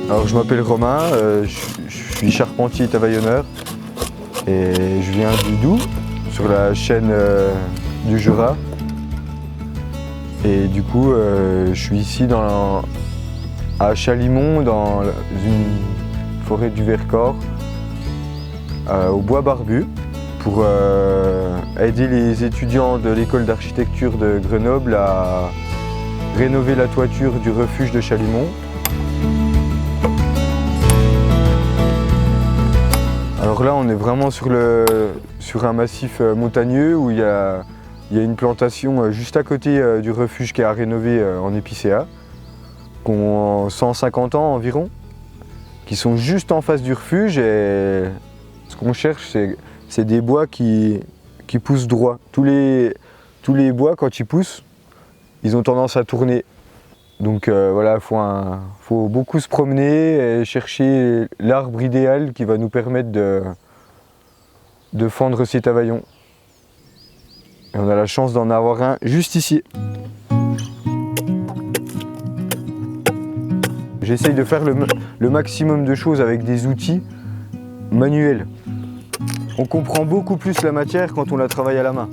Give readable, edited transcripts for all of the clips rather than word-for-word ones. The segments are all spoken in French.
Alors je m'appelle Romain, je suis charpentier tavaillonneur et je viens du Doubs, sur la chaîne du Jura. Et du coup, je suis ici à Chalimont, dans une forêt du Vercors, au Bois Barbu, pour aider les étudiants de l'école d'architecture de Grenoble à rénover la toiture du refuge de Chalimont. Alors là, on est vraiment sur un massif montagneux où il y a une plantation juste à côté du refuge qui est à rénover en épicéa, qui ont 150 ans environ, qui sont juste en face du refuge. Et ce qu'on cherche, c'est des bois qui poussent droit. Tous les bois, quand ils poussent, ils ont tendance à tourner. Donc voilà, il faut beaucoup se promener et chercher l'arbre idéal qui va nous permettre de fendre ces tavaillons. Et on a la chance d'en avoir un juste ici. J'essaye de faire le maximum de choses avec des outils manuels. On comprend beaucoup plus la matière quand on la travaille à la main.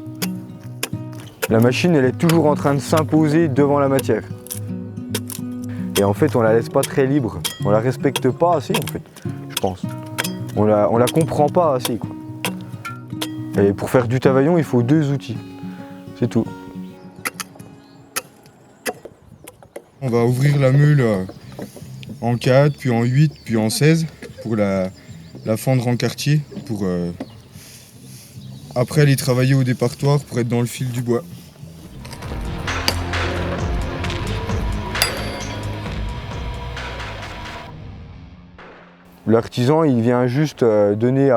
La machine, elle est toujours en train de s'imposer devant la matière. Et en fait, on la laisse pas très libre. On la respecte pas assez, en fait, je pense. On la comprend pas assez, quoi. Et pour faire du tavaillon, il faut 2 outils. C'est tout. On va ouvrir la meule en 4, puis en 8, puis en 16 pour la fendre en quartier, pour après aller travailler au départoir pour être dans le fil du bois. L'artisan, il vient juste donner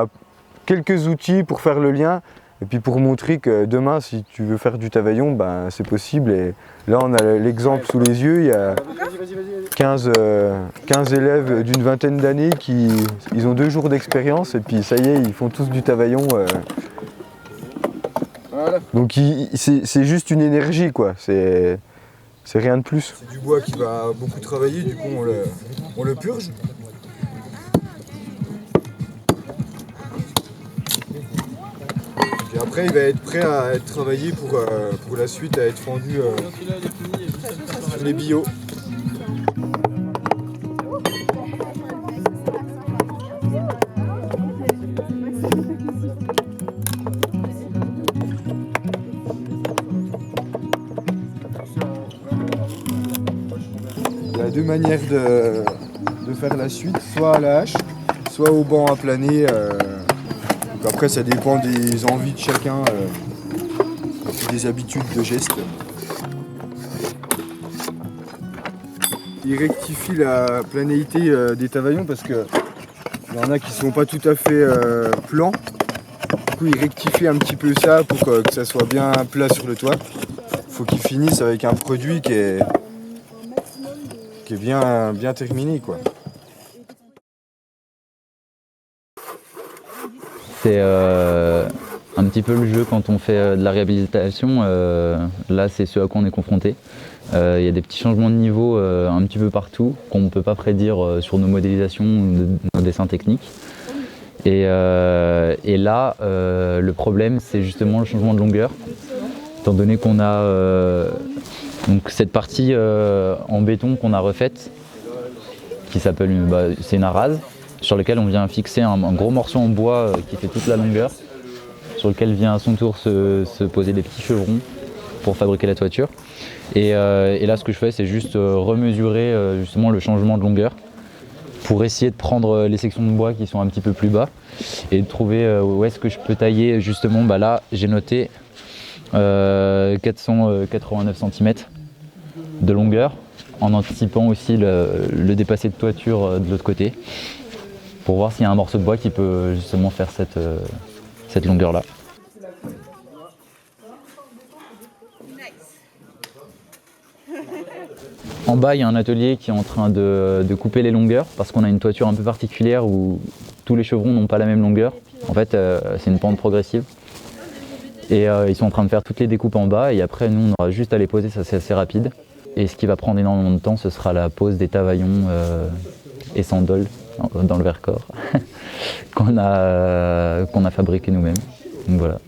quelques outils pour faire le lien et puis pour montrer que demain, si tu veux faire du tavaillon, ben, c'est possible. Et là, on a l'exemple sous les yeux. Il y a 15 élèves d'une vingtaine d'années ils ont 2 jours d'expérience et puis ça y est, ils font tous du tavaillon. Donc c'est juste une énergie, quoi. C'est rien de plus. C'est du bois qui va beaucoup travailler, du coup on le purge. Et après il va être prêt à être travaillé pour la suite, à être fendu sur les bio. Il y a 2 manières de faire la suite, soit à la hache, soit au banc à planer. Donc après ça dépend des envies de chacun, des habitudes de geste. Il rectifie la planéité des tavaillons parce qu'il y en a qui sont pas tout à fait plans. Du coup il rectifie un petit peu ça pour que ça soit bien plat sur le toit. Il faut qu'il finisse avec un produit qui est bien terminé, quoi. C'est un petit peu le jeu quand on fait de la réhabilitation. Là, c'est ce à quoi on est confronté. Il y a des petits changements de niveau un petit peu partout qu'on ne peut pas prédire sur nos modélisations, nos dessins techniques. Et là, le problème, c'est justement le changement de longueur. Étant donné qu'on a donc cette partie en béton qu'on a refaite, qui s'appelle c'est une arase, sur lequel on vient fixer un gros morceau en bois qui fait toute la longueur, sur lequel vient à son tour se poser des petits chevrons pour fabriquer la toiture. Et là, ce que je fais, c'est juste remesurer justement le changement de longueur pour essayer de prendre les sections de bois qui sont un petit peu plus bas et de trouver où est-ce que je peux tailler justement. Là, j'ai noté 489 cm de longueur, en anticipant aussi le dépassé de toiture de l'autre côté, pour voir s'il y a un morceau de bois qui peut justement faire cette longueur-là. En bas, il y a un atelier qui est en train de couper les longueurs, parce qu'on a une toiture un peu particulière où tous les chevrons n'ont pas la même longueur. En fait, c'est une pente progressive. Et ils sont en train de faire toutes les découpes en bas, et après, nous, on aura juste à les poser, ça c'est assez rapide. Et ce qui va prendre énormément de temps, ce sera la pose des tavaillons et Sandol dans le Vercors qu'on a fabriqué nous-mêmes. Donc voilà.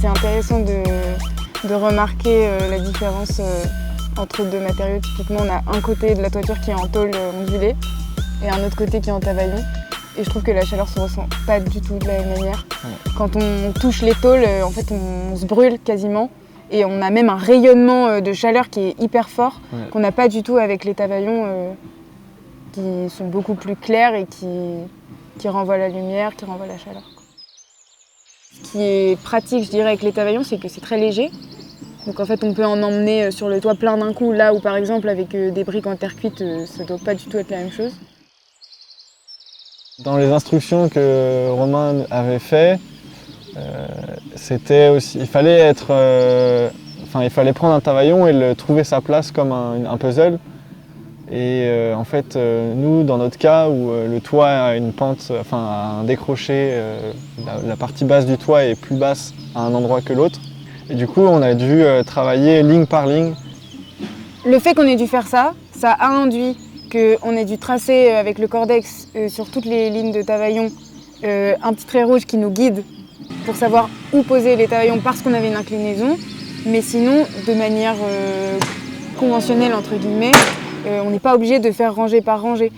C'est intéressant de remarquer la différence entre deux matériaux. Typiquement, on a un côté de la toiture qui est en tôle ondulée et un autre côté qui est en tavaillon. Et je trouve que la chaleur se ressent pas du tout de la même manière. Quand on touche les tôles, en fait, on se brûle quasiment. Et on a même un rayonnement de chaleur qui est hyper fort, qu'on n'a pas du tout avec les tavaillons qui sont beaucoup plus clairs et qui renvoient la lumière, qui renvoient la chaleur. Ce qui est pratique, je dirais, avec les tavaillons, c'est que c'est très léger. Donc en fait, on peut en emmener sur le toit plein d'un coup, là où par exemple avec des briques en terre cuite, ça ne doit pas du tout être la même chose. Dans les instructions que Romain avait fait, c'était aussi, il fallait prendre un tavaillon et trouver sa place comme un puzzle. Et en fait, nous, dans notre cas, où le toit a une pente, a un décroché, la partie basse du toit est plus basse à un endroit que l'autre. Et du coup, on a dû travailler ligne par ligne. Le fait qu'on ait dû faire ça, ça a induit qu'on ait dû tracer avec le cordex sur toutes les lignes de tavaillon un petit trait rouge qui nous guide pour savoir où poser les tavaillons parce qu'on avait une inclinaison. Mais sinon, de manière conventionnelle, entre guillemets, on n'est pas obligé de faire rangée par rangée.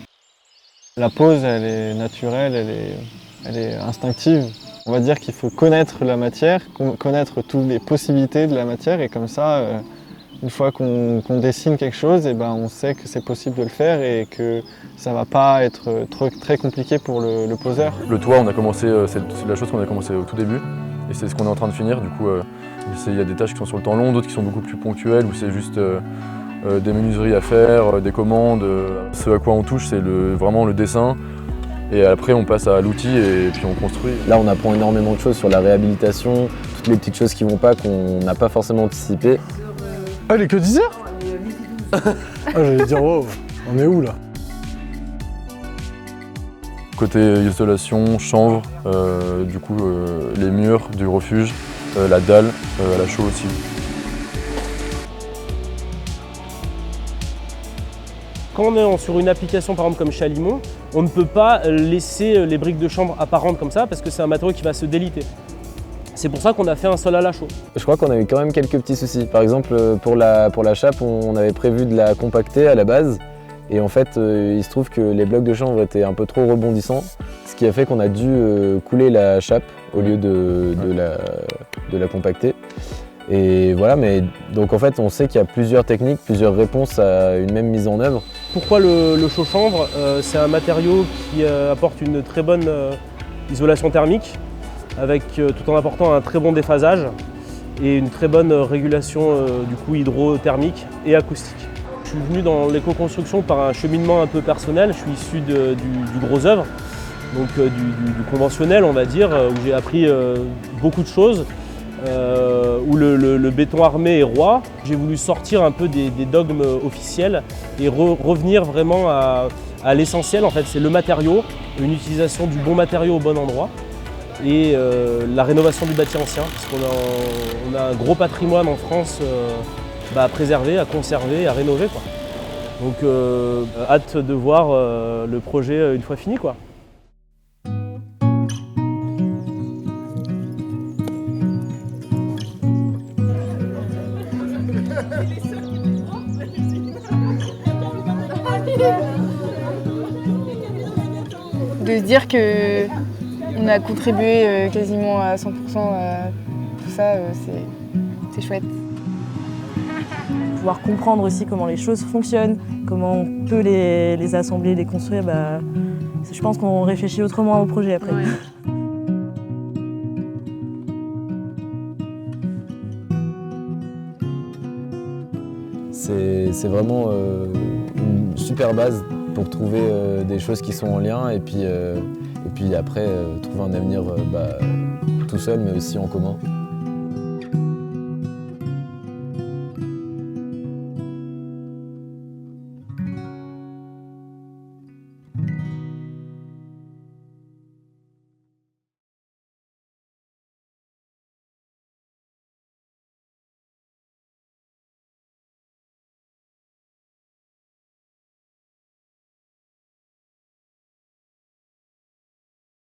La pose, elle est naturelle, elle est instinctive. On va dire qu'il faut connaître la matière, connaître toutes les possibilités de la matière et comme ça, une fois qu'on dessine quelque chose, on sait que c'est possible de le faire et que ça ne va pas être très compliqué pour le poseur. Le toit, on a commencé, c'est la chose qu'on a commencé au tout début et c'est ce qu'on est en train de finir. Du coup, il y a des tâches qui sont sur le temps long, d'autres qui sont beaucoup plus ponctuelles où c'est juste des menuiseries à faire, des commandes. Ce à quoi on touche, c'est vraiment le dessin. Et après, on passe à l'outil et puis on construit. Là, on apprend énormément de choses sur la réhabilitation, toutes les petites choses qui vont pas, qu'on n'a pas forcément anticipées. Ah, il est que 10h. Ah, j'allais dire, wow, on est où là? Côté isolation, chanvre, du coup, les murs du refuge, la dalle, à la chaux aussi. Quand on est sur une application par exemple comme Chalimont, on ne peut pas laisser les briques de chambre apparentes comme ça parce que c'est un matériau qui va se déliter. C'est pour ça qu'on a fait un sol à la chaux. Je crois qu'on a eu quand même quelques petits soucis. Par exemple, pour la chape, on avait prévu de la compacter à la base. Et en fait, il se trouve que les blocs de chanvre étaient un peu trop rebondissants, ce qui a fait qu'on a dû couler la chape au lieu de la compacter. Et voilà, mais donc en fait, on sait qu'il y a plusieurs techniques, plusieurs réponses à une même mise en œuvre. Pourquoi le chaux chanvre? C'est un matériau qui apporte une très bonne isolation thermique, tout en apportant un très bon déphasage et une très bonne régulation du coup hydrothermique et acoustique. Je suis venu dans l'éco-construction par un cheminement un peu personnel. Je suis issu du gros œuvre, donc du conventionnel on va dire, où j'ai appris beaucoup de choses, où le béton armé est roi. J'ai voulu sortir un peu des dogmes officiels et revenir vraiment à l'essentiel. En fait, c'est le matériau, une utilisation du bon matériau au bon endroit et la rénovation du bâti ancien, parce qu'on a un gros patrimoine en France à préserver, à conserver, à rénover, quoi. Donc hâte de voir le projet une fois fini, quoi. De se dire qu'on a contribué quasiment à 100% à tout ça, c'est chouette. Pouvoir comprendre aussi comment les choses fonctionnent, comment on peut les assembler, les construire, je pense qu'on réfléchit autrement au projet après. Ouais. C'est vraiment une super base pour trouver des choses qui sont en lien et puis après trouver un avenir tout seul mais aussi en commun.